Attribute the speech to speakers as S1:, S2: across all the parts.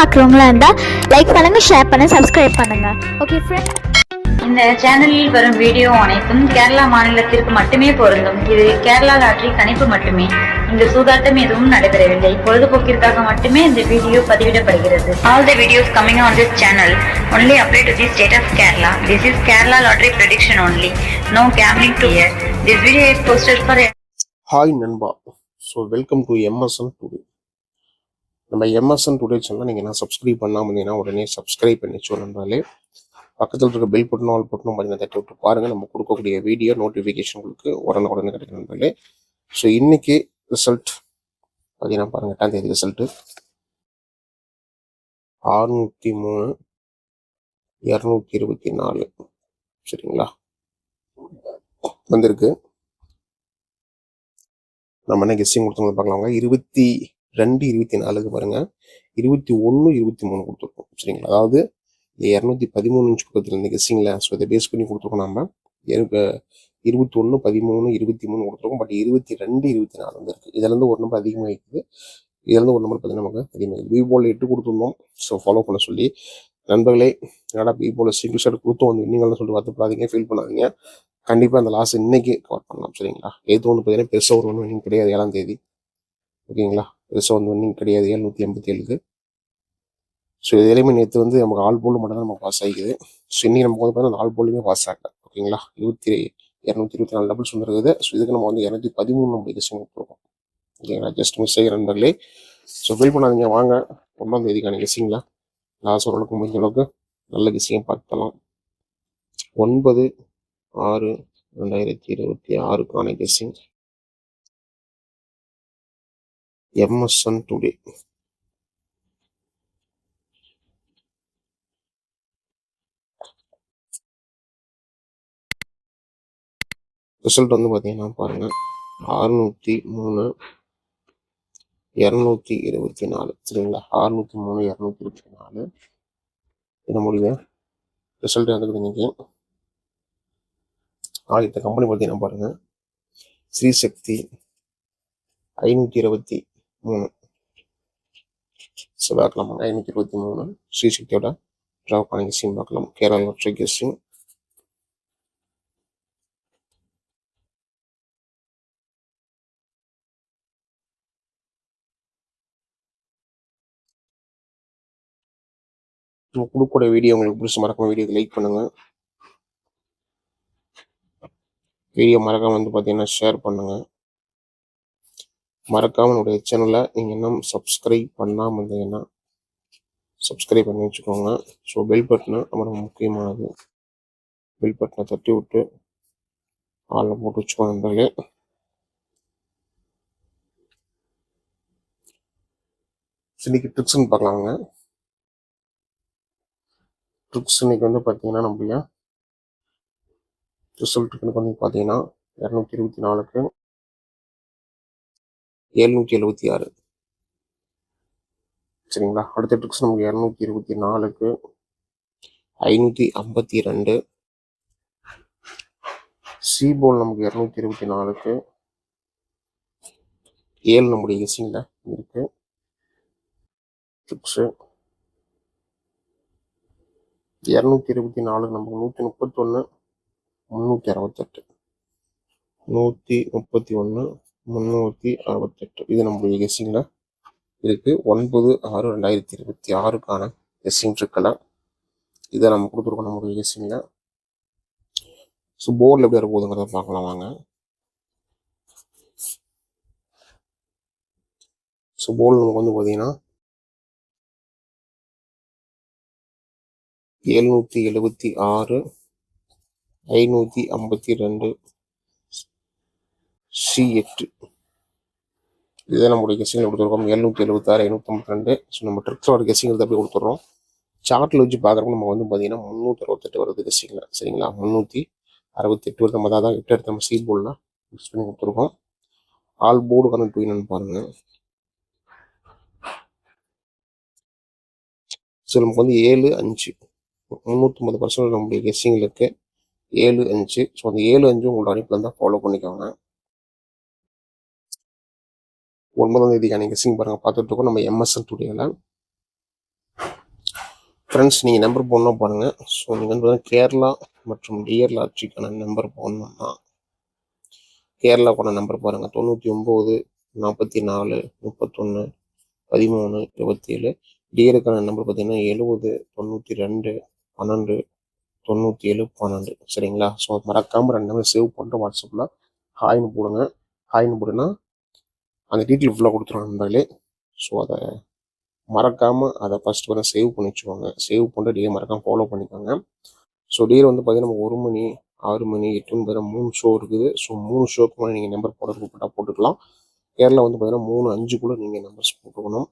S1: பார்க்குறவங்களா இருந்தால் லைக் பண்ணுங்கள், ஷேர் பண்ணுங்கள், சப்ஸ்கிரைப் பண்ணுங்கள். ஓகே ஃப்ரெண்ட்,
S2: இந்த சேனலில் வரும் வீடியோ அனைத்தும் கேரளா மாநிலத்திற்கு மட்டுமே பொருந்தும். இது கேரளா லாட்டரி கணிப்பு மட்டுமே. இங்கு சூதாட்டம் எதுவும் நடைபெறவில்லை. பொழுதுபோக்கிற்காக மட்டுமே இந்த video பதிவிடப்படுகிறது. All the videos coming on this channel only apply to the state of Kerala. This is Kerala lottery prediction only. No gambling to here. This video is posted for.
S3: Hi நண்பா. So welcome to MSN today. நம்ம MSN today channel நீங்கள் என்ன subscribe பண்ணாமல் இருந்தீங்கன்னா உடனே subscribe பண்ணி வச்சோம் நண்பாலே. பக்கத்தில் இருக்க பெல் பட்டனும் ஆல் பட்டனும் பார்த்தீங்கன்னா தட்டி விட்டு பாருங்கள். நம்ம கொடுக்கக்கூடிய வீடியோ நோட்டிஃபிகேஷன் உங்களுக்கு உடனே கிடைக்கும் நண்பாலே. ஸோ இன்னைக்கு ரிசல்ட் பார்த்தீங்கன்னா பாருங்கள், 8ஆம் தேதி ரிசல்ட்டு 603 224 சரிங்களா வந்திருக்கு. நம்ம என்ன கெஸ்டிங் கொடுத்தவங்க பார்க்கலாங்க. 22 24 பாருங்க, 21 23 கொடுத்துருக்கோம் சரிங்களா. அதாவது இந்த 213 பக்கத்துல இருந்து கெஸ்டிங்ல ஸோ இதை பேஸ் பண்ணி கொடுத்துருக்கோம். நம்ம 21 13 23 கொடுத்துருக்கோம். பட் 22 24 வந்து இருக்கு. இதுல இருந்து ஒரு நம்பர் அதிகமாக இருக்குது, இதுல இருந்து ஒரு நம்பர் பார்த்தீங்கன்னா நமக்கு அதிகமாக இருக்குது. பிபோல 8 கொடுத்துருந்தோம். ஸோ ஃபாலோ பண்ண சொல்லி நண்பர்களே, என்னடா பிபோல சிங்கிள் ஷாட் கொடுத்தோம் வந்து நீங்களும் சொல்லிட்டு வருத்தப்படாதீங்க, ஃபீல் பண்ணாதீங்க. கண்டிப்பாக அந்த லாஸ் இன்னைக்கு கவர் பண்ணலாம் சரிங்களா. எது வந்து பார்த்தீங்கன்னா பெருசாக ஒரு வின்னிங் கிடையாது 7ஆம் தேதி ஓகேங்களா. பெருசாக வந்து வின்னிங் கிடையாது 787க்கு. ஸோ இது எல்லாமே நேற்று வந்து நமக்கு ஆல் போல் மட்டும் தான் நமக்கு பாஸ் ஆகிக்குது. ஸோ இன்னைக்கு நமக்கு வந்து பார்த்தீங்கன்னா ஆல் போலுமே பாஸ் ஆகல ஓகேங்களா. 224 டபுள்ஸ் வந்துருக்குது. ஸோ இதுக்கு நம்ம வந்து 213 நம்ம கெஸ்டிங் கொடுத்துருக்கோம் ஓகேங்களா. ஜஸ்ட் மிஸ் ஆகிற நண்பர்களே. ஸோ ஃபீல் பண்ணாதீங்க, வாங்க 1ஆம் தேதிக்கான கெஸ்டிங்கில் லாஸ் ஓரளவுக்கு முடிஞ்ச அளவுக்கு நல்ல கெஸ்டிங்கை பார்த்துக்கலாம். 9/6/2026 கெஸ்டிங் எம்எஸ்என் டுடே. ரிசல்ட் வந்து பார்த்தீங்கன்னா பாருங்க, 603 224 சரிங்களா. 603 224 என்ன முடியும் ரிசல்ட் வந்துருக்குது இன்னைக்கு. ஆகிட்ட கம்பெனி பார்த்தீங்கன்னா பாருங்க, ஸ்ரீசக்தி 523 பார்க்கலாம். 523 ஸ்ரீசக்தியோட ட்ராப் பண்ணி கெஸ்டிங் பார்க்கலாம். கேரளா லாட்டரி கெஸ்டிங் கொடுக்கக்கூடிய வீடியோ உங்களுக்கு பிடிச்ச மறக்காம வீடியோக்கு லைக் பண்ணுங்க. வீடியோ மறக்காம வந்து பார்த்தீங்கன்னா ஷேர் பண்ணுங்க. மறக்காம என்னுடைய சேனலை நீங்கள் இன்னும் சப்ஸ்கிரைப் பண்ணாமல் இருந்தீங்கன்னா சப்ஸ்கிரைப் பண்ணி வச்சுக்கோங்க. ஸோ பெல் பட்டனை ரொம்ப முக்கியமானது. பெல் பட்டனை தட்டி விட்டு ஆளில் போட்டு வச்சுக்கோங்க நண்பர்களே. இன்னைக்கு ட்ரிக்ஸ்ன்னு பார்க்கலாங்க. ட்ரிக்ஸ் இன்னைக்கு வந்து பார்த்தீங்கன்னா நம்மளுடைய ரிசல்ட்டுக்கு வந்து பார்த்தீங்கன்னா 224க்கு 776 சரிங்களா. அடுத்த ட்ரிக்ஸ் நமக்கு 224க்கு 552. சிபோல் நமக்கு 224க்கு 7 நம்முடைய கெஸ்டிங்ல இருக்கு. ட்ரிக்ஸு 224 நமக்கு 131 368 131 368 இது நம்மளுடைய கெஸ்டிங்ல இருக்கு. 9/6/2026க்கான கெஸ்டிங் ட்ரிக்கெல்லாம் இதை நம்ம கொடுத்துருக்கோம் நம்மளுடைய கெஸ்டிங்ல. ஸோ போர்டில் எப்படி வரப்போகுதுங்கிறத பார்க்கலாம் வாங்க. ஸோ போர்டில் நமக்கு வந்து பார்த்தீங்கன்னா 776 552 C8 இதை நம்மளுடைய கெஸ்டிங்கில் கொடுத்துருக்கோம். 776 552. ஸோ நம்ம ட்ரிக்ஸோட கெஸ்டிங்கிறது அப்படி கொடுத்துட்றோம். சார்ட்டில் வச்சு பார்க்குறப்ப நம்ம வந்து பார்த்தீங்கன்னா 368 வருது கெஸ்டிங்கில் சரிங்களா. 368 வருது. நம்ம தான் 8 எடுத்து நம்ம சி போர்டில் மிக்ஸ் பண்ணி கொடுத்துருக்கோம். ஆல் போர்டு கனெக்ட் என்னன்னு பாருங்க. ஸோ நமக்கு வந்து 7/5 350% நம்மளுடைய கெஸ்டிங்கில் இருக்கு. 7/5. ஸோ அந்த 7/5 உங்களோட அனுப்பில் இருந்தால் ஃபாலோ பண்ணிக்கோங்க. 9ஆம் தேதிக்கான கெஸ்டிங் பாருங்க பார்த்துட்டு இருக்கோம் நம்ம எம்எஸ்என் டுடேல. ஃப்ரெண்ட்ஸ் நீங்கள் நம்பர் போடணும் பாருங்கள். ஸோ நீங்கள் வந்து கேரளா மற்றும் டியர் லாட்ரிக்கான நம்பர் போடணும்னா கேரளாவோட நம்பர் பாருங்கள் 99 44 31 13 27. டியருக்கான நம்பர் பார்த்தீங்கன்னா 70 92 12 97 12. சரிங்களா? ஸோ மறக்காமல் 2 நம்பர் சேவ் பண்ணிட்டு வாட்ஸ்அப்பில் ஹாய்னு போடுங்க. ஹாய்னு போடுன்னா அந்த டீட்டெயில் ஃபுல்லாக கொடுத்துருவோம் நண்பர்களே. ஸோ அதை மறக்காமல் அதை ஃபஸ்ட்டு வந்து சேவ் பண்ணி வச்சுக்கோங்க. சேவ் பண்ணிட்டு டே மறக்காமல் ஃபாலோ பண்ணிக்கோங்க. ஸோ டேர் வந்து பார்த்தீங்கன்னா நம்ம 1 மணி 6 மணி 8 மணி பார்த்தீங்கன்னா 3 ஷோ இருக்குது. ஸோ 3 ஷோக்கு மேலே நீங்கள் நம்பர் போட்டால் போட்டுக்கலாம். கேரளா வந்து பார்த்தீங்கன்னா 3:05 நீங்கள் நம்பர்ஸ் போட்டுக்கணும்.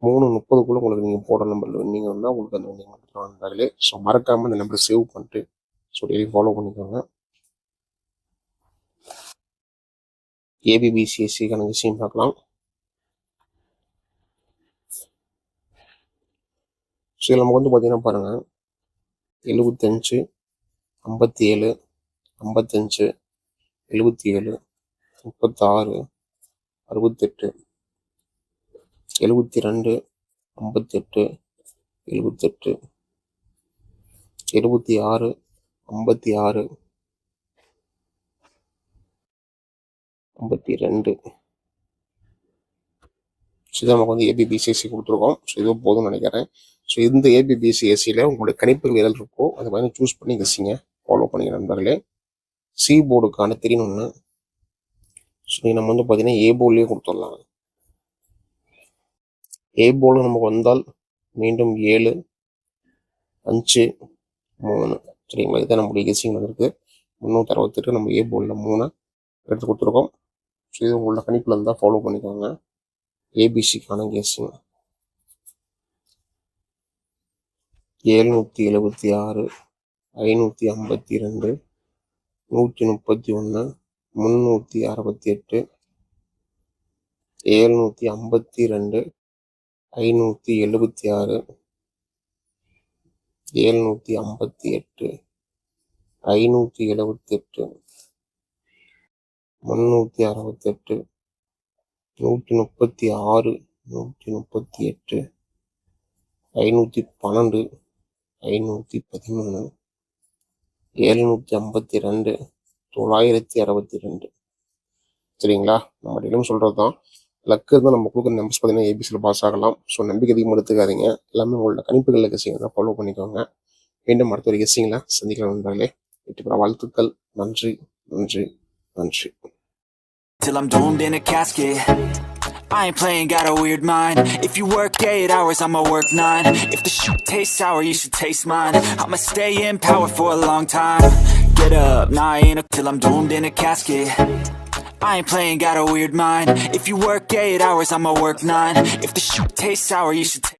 S3: 3:30 உங்களுக்கு நீங்கள் போடுற நம்பர் நீங்கள் வந்தால் உங்களுக்கு அந்த நீங்கள் மட்டும் வந்தாலே. ஸோ மறக்காமல் அந்த நம்பரை சேவ் பண்ணிட்டு ஸோ டெய்லி ஃபாலோ பண்ணிக்கோங்க. ஏபிபிசிஎஸ்சிக்கான விஷயம் பார்க்கலாம். ஸோ இதில் நமக்கு வந்து பார்த்தீங்கன்னா பாருங்கள் 75 57 55 77 36 68 72 58 78 76 56 52. ஸோ இதை நமக்கு வந்து ஏபிபிசிஎஸ்சி கொடுத்துருக்கோம். ஸோ இது போதும்னு நினைக்கிறேன். ஸோ இந்த ஏபிபிசிஎஸ்சியில் உங்களுடைய கணிப்புகள் எதில் இருக்கோ அதை மாதிரி சூஸ் பண்ணி கசிங்க ஃபாலோ பண்ணிக்க நண்பர்களே. சி போர்டுக்கான தெரியணும்னு ஸோ நம்ம வந்து பார்த்தீங்கன்னா ஏ போர்ட்லேயே கொடுத்துடலாம். ஏ போர்டு நமக்கு வந்தால் மீண்டும் 7 5 3. சரிங்களா? இதான் நம்மளுடைய கெஸ்ஸிங் வந்திருக்கு. 368 நம்ம ஏ போர்டில் 3 எடுத்து கொடுத்துருக்கோம். ஸோ இது உங்களோட கணிப்பில் இருந்தால் ஃபாலோ பண்ணிக்கோங்க. ஏபிசிக்கான கெஸ்ஸிங் 776 552 131 368 752 576 758 578 368 136 138 512 513 752 962. சரிங்களா? நம்ம டெய்லியும் சொல்கிறது தான். லக்கு இருந்தால் நம்ம கொடுக்குற நம்பர்ஸ் பார்த்தீங்கன்னா ஏபிசியில் பாஸ் ஆகலாம். ஸோ நம்பிக்கை அதிகமாக எடுத்துக்காதீங்க. எல்லாமே உங்களோட கணிப்புகளில் கெஸ்ஸிங் தான் ஃபாலோ பண்ணிக்கோங்க. மீண்டும் அடுத்த ஒரு கெஸ்ஸிங்கில் சந்திக்கலாம் நண்பர்களே. வெற்றி பெற வாழ்த்துக்கள். நன்றி நன்றி நன்றி.
S4: Till I'm doomed in a casket, I ain't playing, got a weird mind. If you work 8 hours, I'ma work 9. If the shit tastes sour, you should taste mine. I'ma stay in power for a long time. Get up, nah I ain't till I'm doomed in a casket. I ain't playing, got a weird mind. If you work 8 hours, I'ma work 9. If the shit tastes sour, you should